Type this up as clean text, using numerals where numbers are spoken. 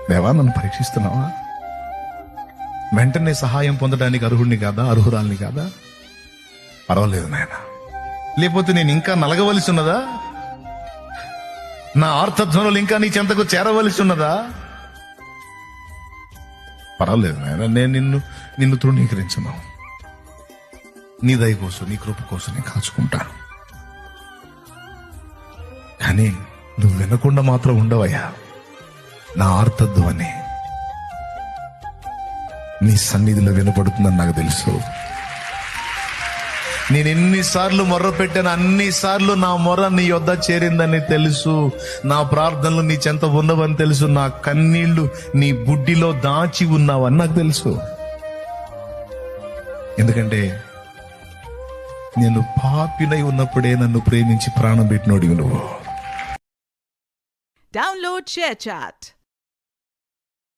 దేవా, నన్ను పరీక్షిస్తున్నావా? వెంటనే సహాయం పొందడానికి అర్హుడిని కాదా, అర్హురాల్ని కాదా? పర్వాలేదు నాయన. లేకపోతే నేను ఇంకా నలగవలసి ఉన్నదా? నా ఆర్తధ్వనులు ఇంకా నీ చెంతకు చేరవలసి ఉన్నదా? పర్వాలేదు నాయన, నేను నిన్ను తృణీకరించను. నీ దయ కోసం, నీ కృప కోసం నేను కాచుకుంటాను. కానీ నువ్వు వినకుండా మాత్రం ఉండవయ్యా. నా ఆర్తధ్వని నీ సన్నిధిలో వినపడుతుందని నాకు తెలుసు. నేను ఎన్నిసార్లు మొర్ర పెట్టాను, అన్నిసార్లు నా మొర్ర నీ యొద్ద చేరిందని తెలుసు. నా ప్రార్థనలు నీ చెంత ఉన్నవని తెలుసు. నా కన్నీళ్లు నీ బుడ్డిలో దాచి ఉన్నావని నాకు తెలుసు. ఎందుకంటే నేను పాపినై ఉన్నప్పుడే నన్ను ప్రేమించి ప్రాణం పెట్టినోడివి నువ్వు. Download ShareChat.